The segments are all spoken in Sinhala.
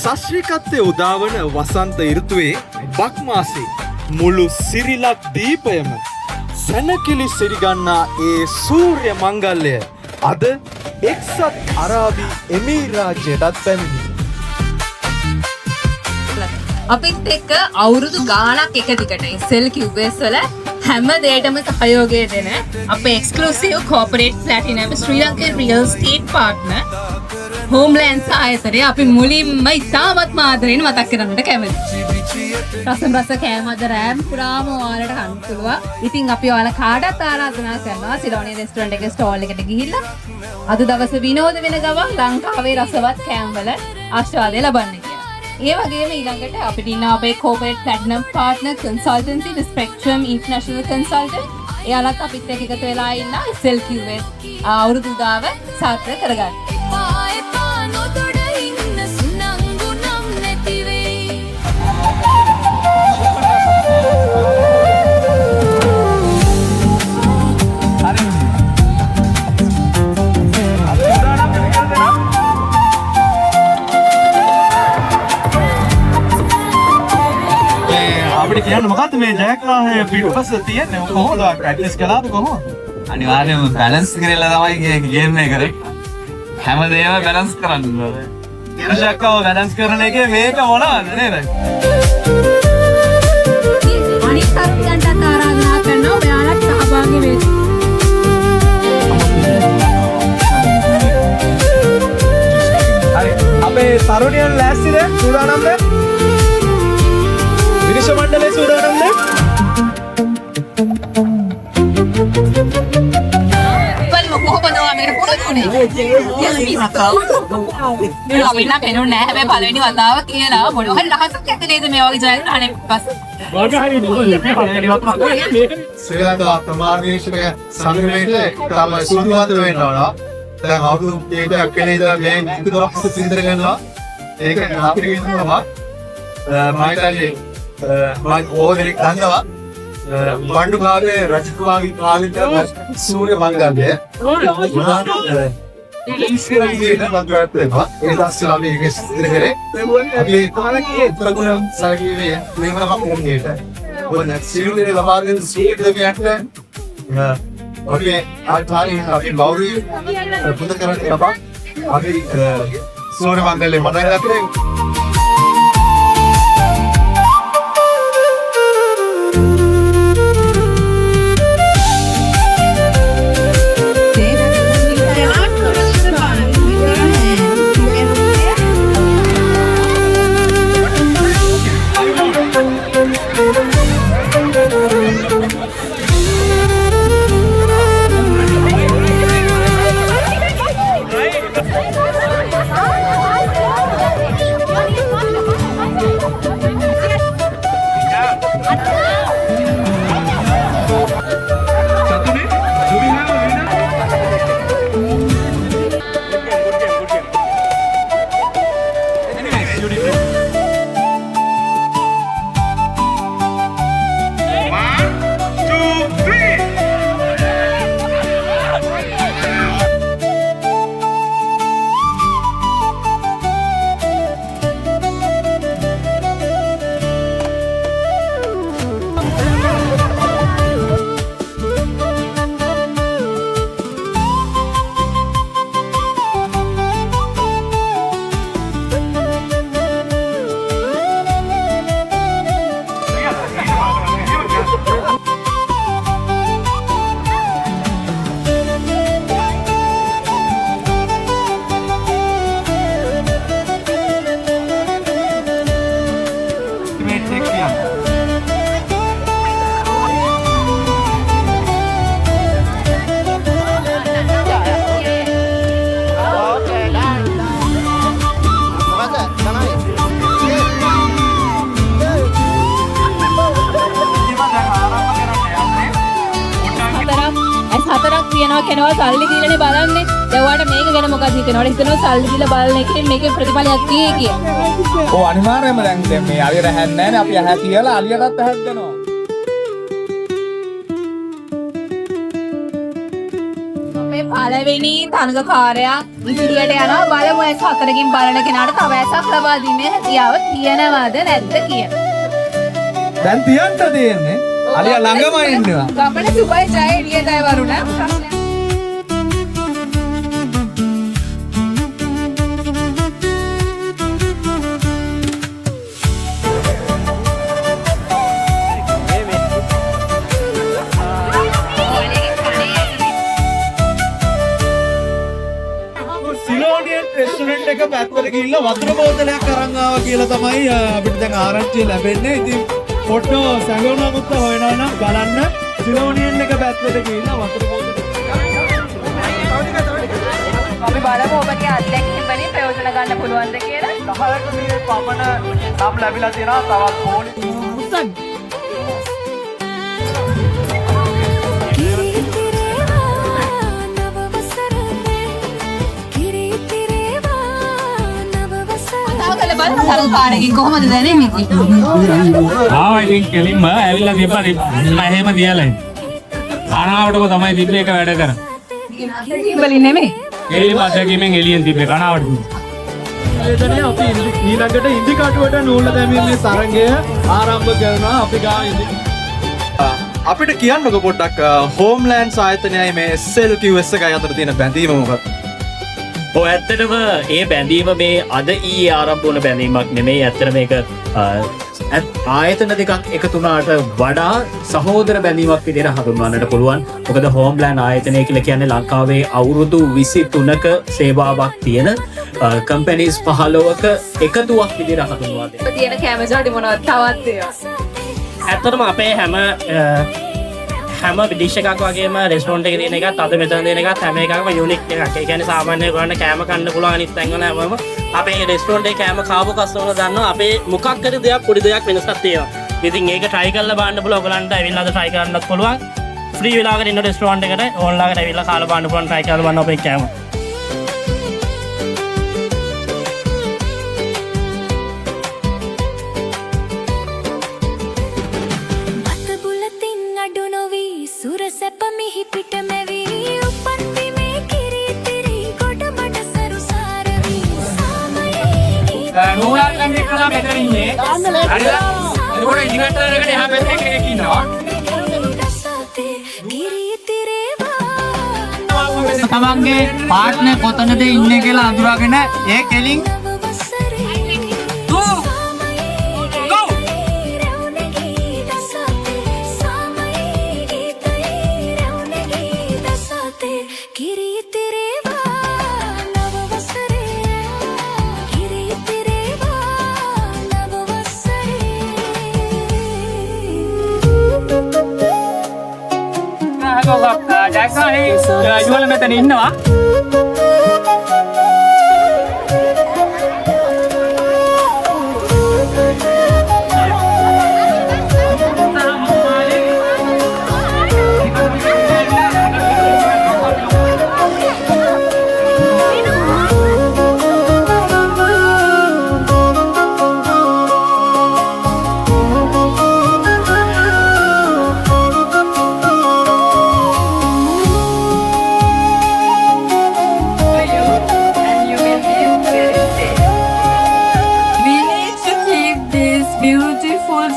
සශ්‍රීකත්වය උදාවන වසන්ත ඍතුවේ බක් මාසේ මුළු සිරිලක් දීපයම සැනකිලි සිරිගන්නා ඒ සූර්ය මංගල්‍යය අද එක්සත් අරාබි එමිරාජ්‍යයටත් පැමිණි. අපිත් එක්ක අවුරුදු ගාණක් එක දිගට SL QS වල හැම දෙයකටම සහයෝගය දෙන අපේ එක්ස්ක්ලූසිව් කෝපරේට් ප්ලැටිනම් ශ්‍රී ලංකන් රියල් ස්ටේට් පාර්ට්නර් හෝම්ලෑන්ඩ්ස් ආයතනය අපි මුලින්ම ඉතාමත්ම ආදරයෙන් මතක් කරන්නට කැමතියි. රස කෑම අද රෑම් පුරාම ඔයාලට කන්න පුළුවන්. ඉතින් අපි ඔයාලා කාටත් ආරාධනා කරනවා සිලෝනි රෙස්ටුරන්ට් එකේ ස්ටෝල් එකට ගිහිල්ලා අද දවසේ විනෝද වෙන ගමන් ලංකාවේ රසවත් කෑම වල ආස්වාදය ලබන්න කියලා. ඒ වගේම ඊළඟට අපිට ඉන්න අපේ corporate platinum partner consultancy spectrum international consultant එයාලත් අපිත් එක්ක එකතු වෙලා ඉන්න SL QS අවුරුදු උදාව සාර්ථක කරගන්න. අපිට කියන්න මොකද්ද මේ ජයග්‍රහණය පිටපස්ස තියෙන්නේ කොහොමද ප්‍රැක්ටිස් කළාද කොහොමද? අනිවාර්යයෙන්ම බැලන්ස් කරලා තමයි ගේම් එක කරේ. හැමදේම බැලන්ස් කරන්න ඕනේ. ඉරෂක්කව බැලන්ස් කරන එකේ මේක මොනවද නේද? අනිත් කරුණයන්ට ආරාධනා කරනවා ඔයාලත් සහභාගී වෙන්න. හරි අපේ තරුණයන් ලෑස්තිද? සූදානම්ද? විනිශ්චය මණ්ඩලයේ සූදානම්ද? කොහොමද මේක පුරුදුනේ? අපි නම් පේන්නේ නැහැ හැබැයි පළවෙනි වතාව කියලා මොන හරි රහසක් ඇති නේද මේ වගේ ජයග්‍රහණයක් පස්සේ. ශ්‍රී ලංකා ප්‍රමාණීක්ෂක සංගමයේ තම සුදුහද වෙනවා. දැන් අවුරුදු දෙකක් වෙන ඉඳලා මේ ඉක්දොක්ස් සින්දර ගන්නවා. ඒක අපිට කියනවා මම හිතන්නේ මම ඕනෙක් ගන්නවා. බණ්ඩුකාරේ රජතුමාගේ කාලෙට සූර්ය මංගල්‍යය ඉස්කෝලේ මංගල්‍යත් වෙනවා. ඒ දැස්සලා අපි ඒක ඉස්සර කරේ. අපි කාලකේ ප්‍රගුණ සාගීවේ මේවම කොම්නේට. ඔන්න සිරුරේ ලබාගෙන සීට් දෙවියන්ට අපි ආතාරි අපි බෞරි පුද කරන්නේ අපා අපි සූර්ය මංගල්‍යය මතක රැකේ. කියනවා කෙනවා සල්ලි දීලානේ බලන්නේ. දැන් මේක ගැන මොකක්ද හිතනවද? හිතනවා සල්ලි දීලා බලන එකෙන් මේකේ ප්‍රතිඵලයක් තියෙයි කියලා. ඔව් අනිවාර්යයෙන්ම දැන් මේ අලියට හැන්නේ නැහැනේ. අපි ඇහැ තියලා අලියටත් ඇහක් දෙනවා. මේ පළවෙනි තරගකාරයා ඉදිරියට යනවා. බලමු එක් හතරකින් බලන කෙනාට තව ඇසක් ලබා දීමේ හැකියාව තියනවද නැද්ද කියලා. දැන් තියන්න තියෙන්නේ. අලියා ළඟම ඉන්නවා. ගමන සුබයි ජය එළියටයි වරුණ. ප්‍රශ්නයක්. සිලෝනියන් රෙස්ටොරන්ට් එක පැත්තට ගිහිල්ලා වතුර බෝතලයක් අරන් ආවා කියලා තමයි අපිට දැන් ආරංචිය ලැබෙන්නේ. ඉතින් ෆොටෝ සැලෝනමුත් හොයනවා නම් බලන්න සිලෝනියන් එක පැත්තට ගිහිල්ලා වතුර බෝතලයක් අපි බලමු ඔබගේ අත්දැකීම් වලින් ප්‍රයෝජන ගන්න පුළුවන්ද කියලා. 10ක මේ පමණ නම් ලැබිලා තියෙනවා. තවත් ඕනි තරගකාරයෙක් කොහොමද දැනෙන්නේ? ඉතින් කෙලින්ම ඇවිල්ලා තිබ්බා එහෙම තියලා. කනාවටම තමයි තිබ්බේ එක වැඩ කරා. වලින් නෙමෙයි. කෙලින්ම අත්දැකීමෙන් එළියෙන් තිබ්බේ කනාවට. වේදනේ අපි ඊළඟට ඉන්දි කටුවට නූල දැමීමේ තරගය ආරම්භ කරනවා. අපි ගා ඉන්දි අපිට කියන්නකො පොඩ්ඩක් හෝම්ලෑන්ඩ්ස් ආයතනයයි මේ SLQS එකයි අතර තියෙන බැඳීම මොකක්ද? ඇත්තටම ඒ බැඳීම මේ අද ඊයේ ආරම්භ වුණ බැඳීමක් නෙමෙයි. ඇත්තට මේක ආයතන දෙකක් එකතු වුණාට වඩා සහෝදර බැඳීමක් විදිහට හඳුන්වන්නට පුළුවන්. මොකද හෝම්ලෑන්ඩ් ආයතනය කියලා කියන්නේ ලංකාවේ අවුරුදු 23ක සේවාවක් තියෙන කම්පැනිස් 15ක එකතුවක් විදිහට හඳුන්වා දෙනවා. තියෙන කැමරාටි මොනවද තවත් ඒවා? ඇත්තටම අපේ හැම ඩිෂ් එකක් වගේම රෙස්ටොරන්ට් එකේ තියෙන එකත් අද මෙතන තියෙන එකත් හැම එකක්ම යුනික් එකක්. ඒ කියන්නේ සාමාන්‍ය ගන්න කෑම කන්න පුළුවන් අනිත් තැන්වල හැමෝම අපේ රෙස්ටොරන්ට් එකේ කෑම කාපු කස්ටමර්ලා දන්නවා අපේ මොකක් හරි දෙයක් පොඩි දෙයක් වෙනසක් තියෙනවා. ඉතින් ඒක try කරලා බලන්න පුළුවන්. ඔයගලන්ට ඇවිල්ලා අද try කරන්නත් පුළුවන්. ෆ්‍රී වෙලාවකට ඉන්න රෙස්ටොරන්ට් එකට ඕන්ලාකට ඇවිල්ලා කාලා බලන්න පුළුවන්. try කරලා බලන්න අපේ කෑම. නෝලා කන්නේ කලා මෙතන ඉන්නේ. හරිද? ඒකට ඉන්ඩිකේටර් එකට එහා පැත්තේ කෙනෙක් ඉන්නවා. තමන්ගේ පාර්ට්නර් කොතනද ඉන්නේ කියලා අඳුරගෙන ඒ කෙලින් ජයසානි යුවල මෙතන ඉන්නවා.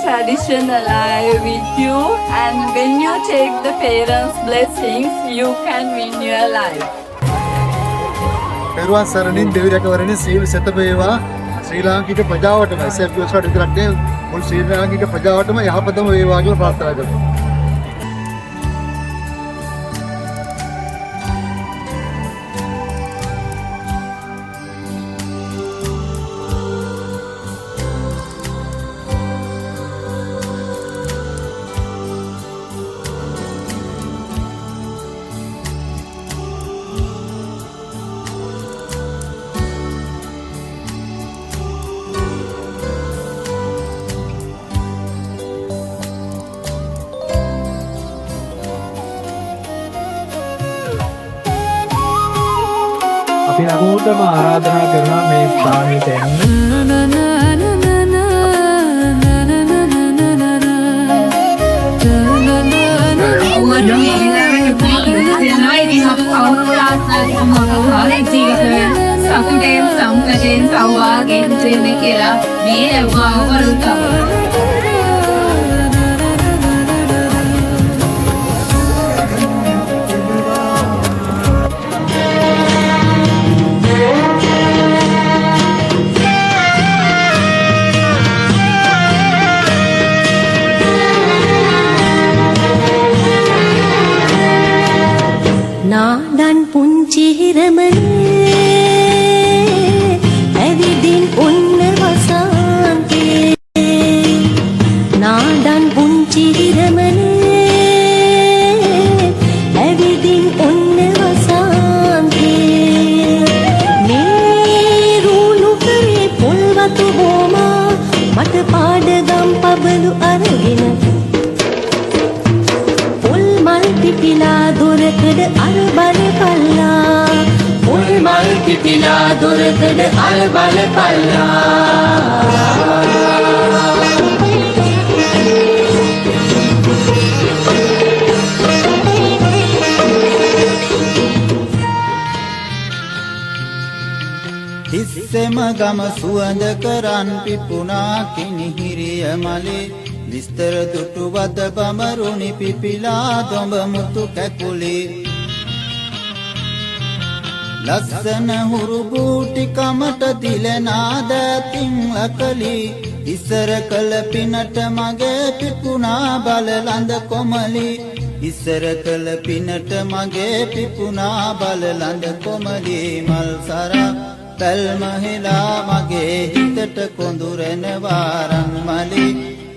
Tradition alive with you, and when you take the parents' blessings, you can win your life. පෙරුවන් සරණින් දෙවි රැකවරණේ සීල සතපේවා ශ්‍රී ලාංකික ප්‍රජාවටම SLQS වලට විතරක් නෙවෙයි මුළු ශ්‍රී ලාංකික ප්‍රජාවටම යහපතම වේවා කියලා ප්‍රාර්ථනා කරනවා. අපි හැමෝටම ආරාධනා කරනවා මේ ස්ථානෙට එන්න. ඉතින් අපි කවුරුත් සම්මතයෙන් සම්මතයෙන් සෞවාගෙන් දෙන්නේ කියලා මේ ඇව්වා වරුතම. නාඩන් පුංචි හිරමනේ ඇවිදින් ඔන්න වසන්තේ නාඩන් පුංචි හිරමනේ ඇවිදින් ඔන්න වසන්තේ මේ රුණු කරේ පොල්වතු බොමා මට පාඩගම් පබලු අරගෙන පිපිලා දොරකඩ අර බල පල්ලා පොල් මල් පිපිලා දොරකඩ අර බල පල්ලා තිස්සෙම ගම සුවඳ කරන් පිපුණා කිනිහිරිය මලේ විස්තර දුටු වද බමරුණි පිපිලා දොඹ මුතු කැකුලේ ලස්සන හුරු බූටි කමට දිලනාද තින් ලකලි ඉස්සර කළ පිනට මගේ පිපුණා බලලඳ කොමලි ඉස්සර කළ පිනට මගේ පිපුණා බලලඳ කොමලි මල් සරක් පැල්මහිලා මගේ හිතට කොඳුරෙන වාරන් මලි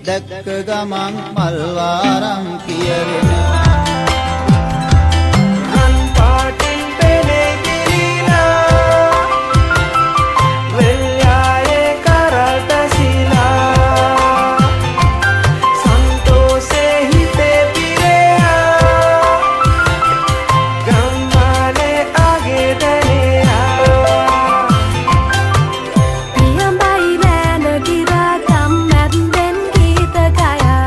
දැක්ක ගමන් මල්වාරම් කියවෙන රන් පාටින් පෙනේ කිරීලා වෙල්යායේ කරට සිලා සන්තෝෂේ හිතේ පිරෙයා ගම්මානේ අගේ දැනෙයා පියඹයි මෑන ගිරා ගම්මැද්දෙන් ගීත ගයා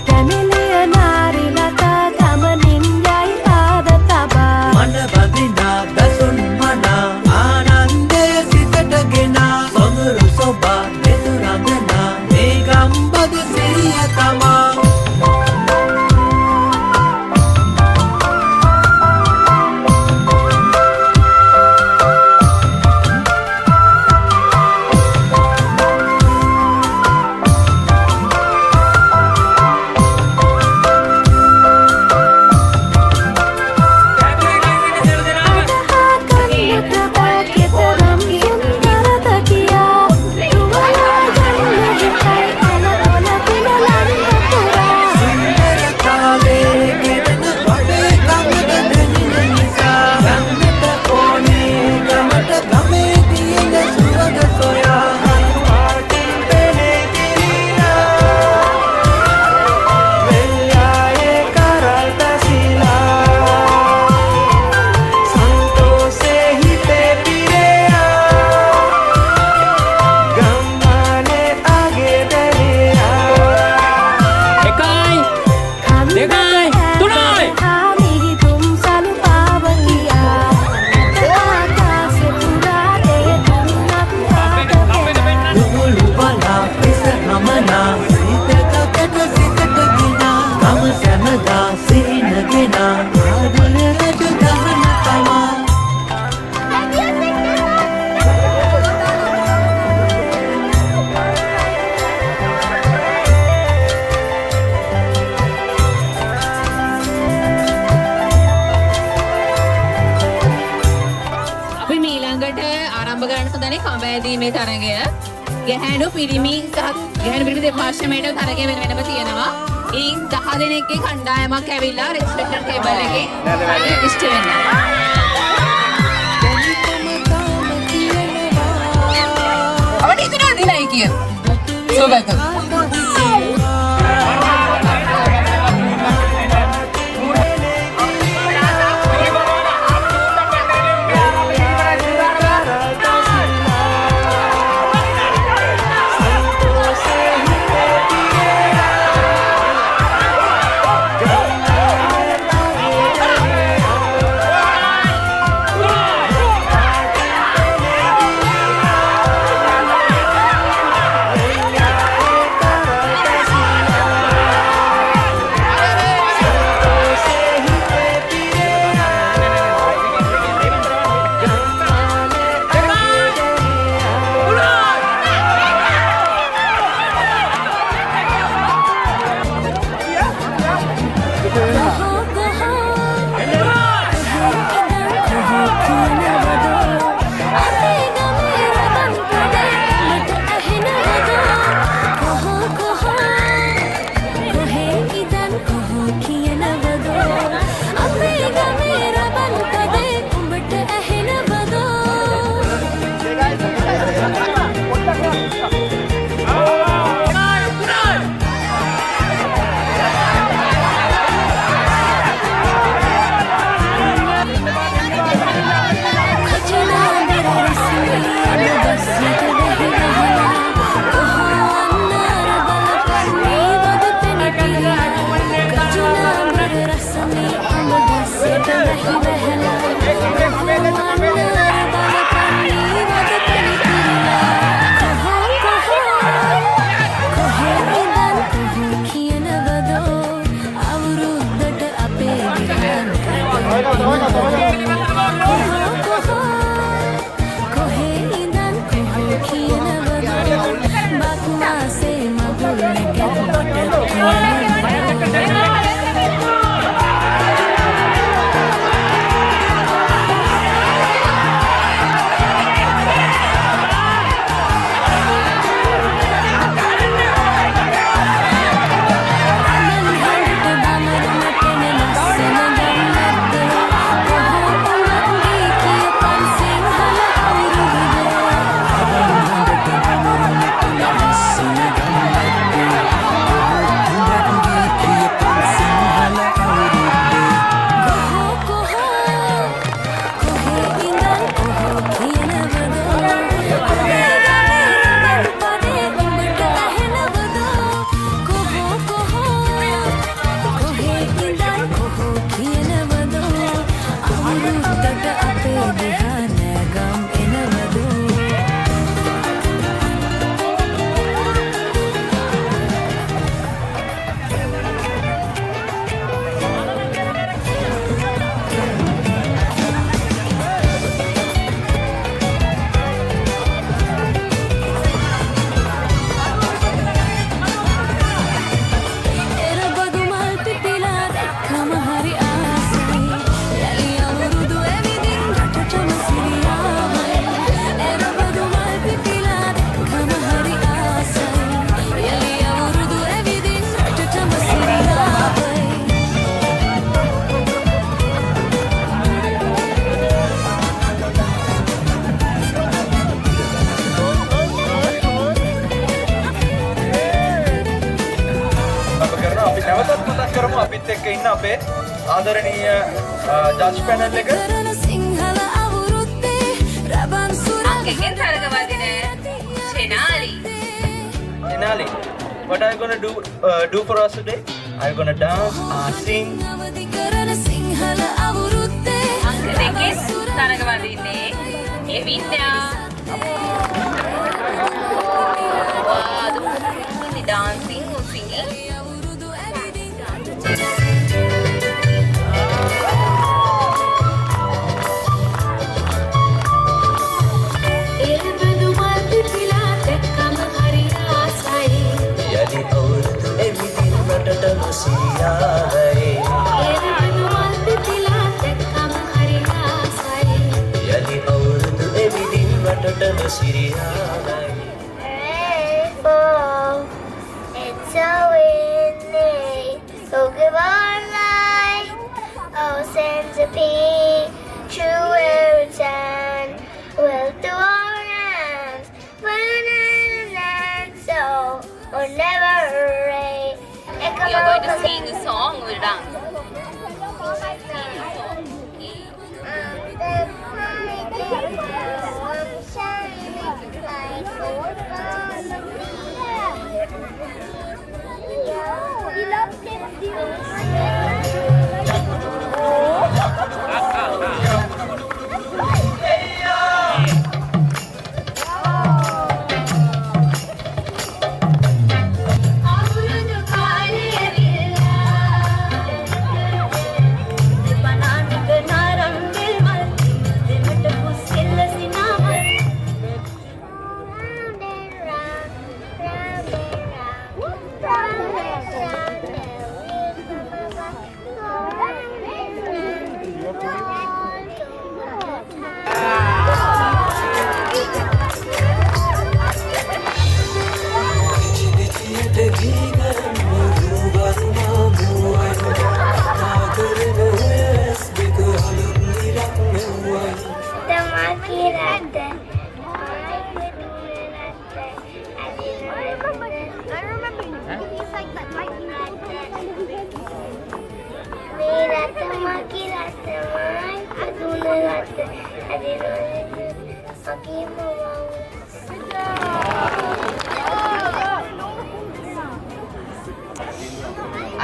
කැමිලිය නාරි ලතා ගමනින් යයි පාද තබා මන බදිනා දසුන් මනා ආනන්දය සිතට ගෙනා සොඳුරු සොබා දෙතු රඳනා මේ ගම්බද සිරිය තමා කඹෑදීමේ තරගය ගැහැණු පිරිමි සහ ගැහැණු පිරිමි දෙපාර්ශ්වයට තරගය වෙන වෙනම තියෙනවා. ඉන් 10 දෙනෙක්ගේ කණ්ඩායමක් ඇවිල්ලා රෙජිස්ට්‍රේෂන් ටේබල් එකේ රෙජිස්ටර් වෙන්න. අපිට හිතනවා දිනයි කියන. සෝබක. අපිත් එක්ක ඉන්න අපේ ආදරණීය ජජ් පැනල් එක. අංකෙන් තරගවදින චෙනාලි. Denali, what are you gonna do for us today? Are you gonna dance, sing? අංක දෙකෙන් තරගවදින්නේ ඒ විද්‍යා. Wow, the dancing or singing. යලි අවුරුදු එවිදින් රටට නොසිරියාවේ යලි අවුරුදු එවිදින් රටට නොසිරියාවේ It's a windy, so give our life. Oh, send a true return. We'll do our hands when and so or never rain. You are going to sing a song or dance?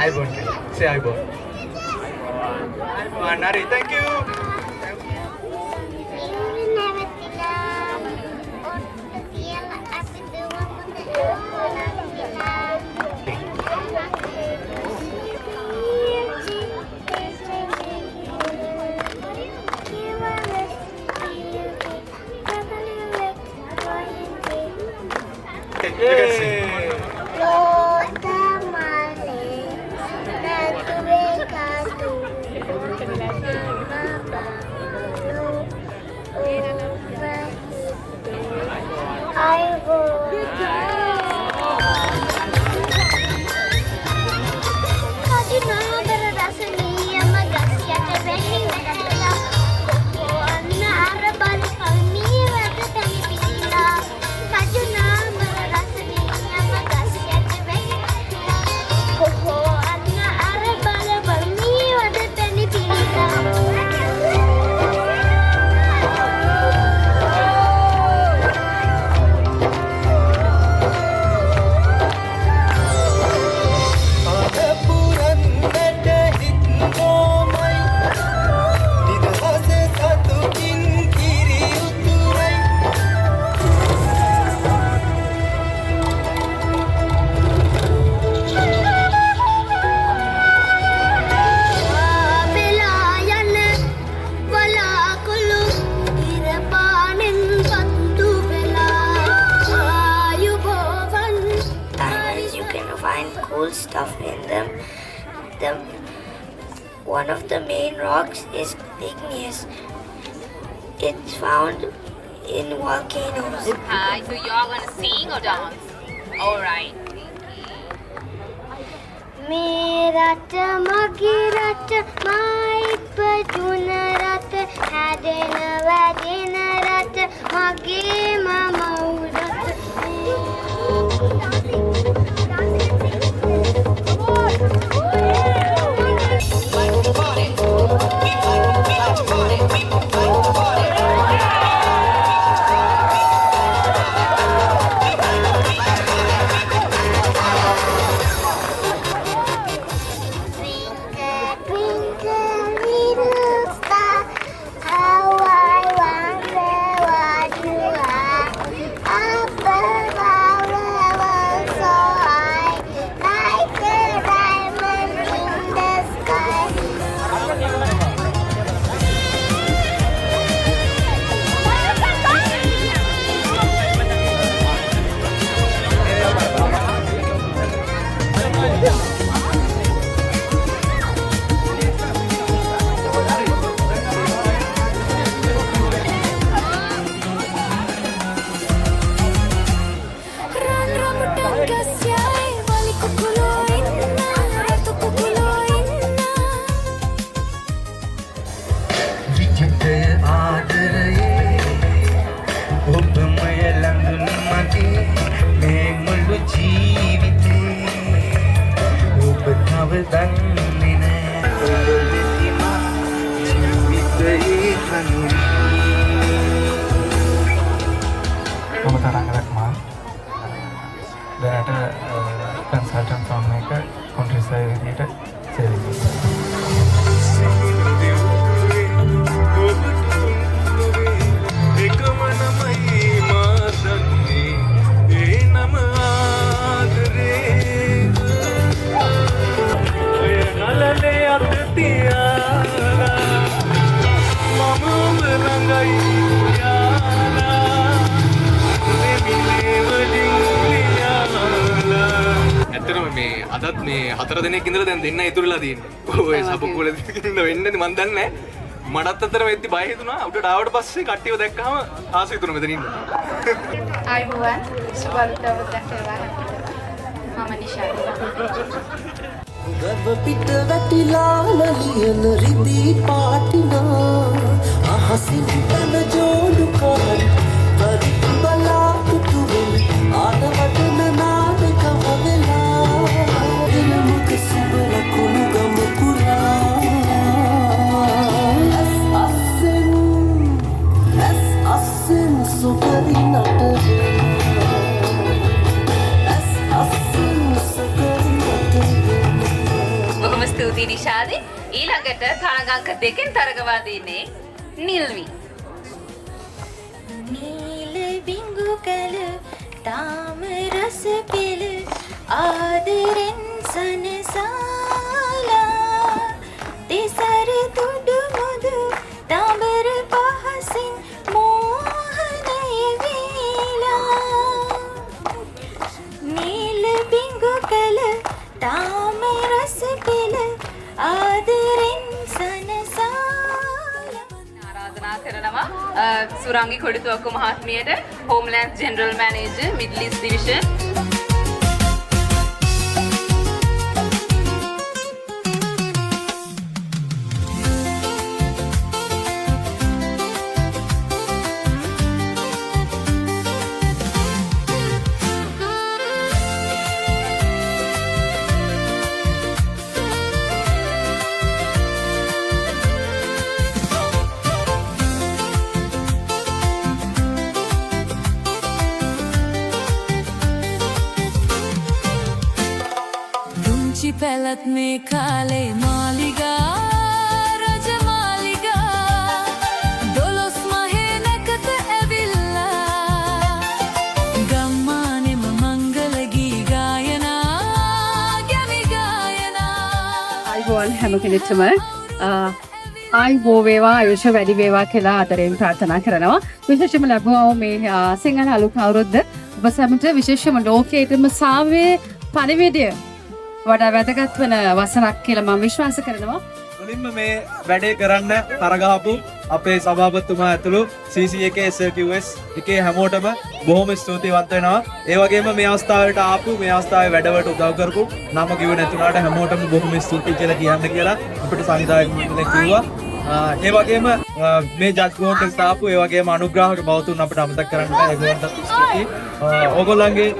I won. Say I won. Nari, thank you. You can sing. I will. Cool stuff in them. One of the main rocks is igneous. It's found in volcanoes. Hi, so you are gonna sing or dance? Alright. Merat magirat maipajuna rat hadena vadena rat mage mamaurat. දැනට කන්සල්ටන්ට් ෆර්ම් එක කොන්ට්‍රීසර් විදියට සේවය කරනවා. ඇත්තටම මේ අදත් මේ 4 දිනක් ඉඳලා දැන් දෙන්න ඉතුරුලා තියෙන්නේ. ඔය සපුකුල ඉන්න වෙන්නේ මන් දන්නේ නැහැ. මඩත් අතර වෙද්දි බය හිතුණා. උඩට ආවට පස්සේ කට්ටියව දැක්කම ආස හිතුණා මෙතන ඉන්න. අයිබෝවන් සුබවෘත්තව දැක්කවා මම නිෂාද ගව පිට වැටිලා නලියන රිදී පාටිනා අහසින් තන ජෝඩු කරන් පරිත් බලා පුතුවෙන් ආදවටන නාටකම වෙලා එනමුක සුබල කුණු ගම පුරා අස්සෙන් සුපරි බොහොම ස්තුතියි නිෂාදි. ඊළඟට තරගාංක 2කින් තරගවා දෙන්නේ නිල්වි. නීල බිංගු කල තාම රස පිළ ආදරෙන් සනසාලා තිසර තුඩු මුදු තාඹර පහසින් මෝහනය වේලා නීල බිංගු කල තාම රස පිළ ආදරෙන් සනසාලා ආරාධනා කරනවා සුරංගි කොඩිතුවක්කු මහත්මියට homeland general manager middle east division. පුංචි පැලත් මේ කාලේ මාලිගා රජ මාලිගා දොළොස් මහේ නැකත ඇවිල්ලා ගම්මානෙම මංගල ගී ගායනා ගැමි ගායනා අයිබෝන් හැම කෙනෙක්ටම ආයිබෝ වේවා ආයුෂ වැඩි වේවා කියලා ආදරයෙන් ප්‍රාර්ථනා කරනවා. විශේෂයෙන්ම ලැබුවා මේ සිංහල අලුත් අවුරුද්ද ඔබ සැමට විශේෂම ලෝකයේම සාමයේ පණිවිඩය වඩා වැදගත් වෙන වසරක් කියලා මම විශ්වාස කරනවා. මුලින්ම මේ වැඩේ කරන්න තරගාපු අපේ සභාපතිතුමා ඇතුළු CCAK SLQS එකේ හැමෝටම බොහොම ස්තුතිවන්ත වෙනවා. ඒ වගේම මේ අවස්ථාවට ආපු මේ අවස්ථාවේ වැඩවලට උදව් කරපු නම කිව්ව නැතුණාට හැමෝටම බොහොම ස්තුතියි කියලා කියන්න කියලා අපිට සංවිධායක මණ්ඩලය කිව්වා. ඒ වගේම මේ ජජ් බෝඩ්ට ආපු ඒ වගේම අනුග්‍රාහක බෞතුන් අපිට අමතක කරන්න බෑ. ඒගොල්ලන්ට ස්තුතියි. ඕගොල්ලන්ගේ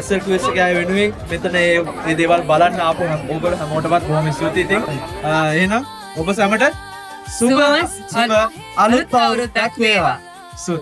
SLQS එකේ අය වෙනුවෙන් මෙතන මේ දේවල් බලන්න ආපු ඕගොල්ලෝ හැමෝටමත් බොහොම ස්තුතියි. ඉතින් එහෙනම් ඔබ සැමට සුබ අලුත් අවුරුද්දක් වේවා. සුබ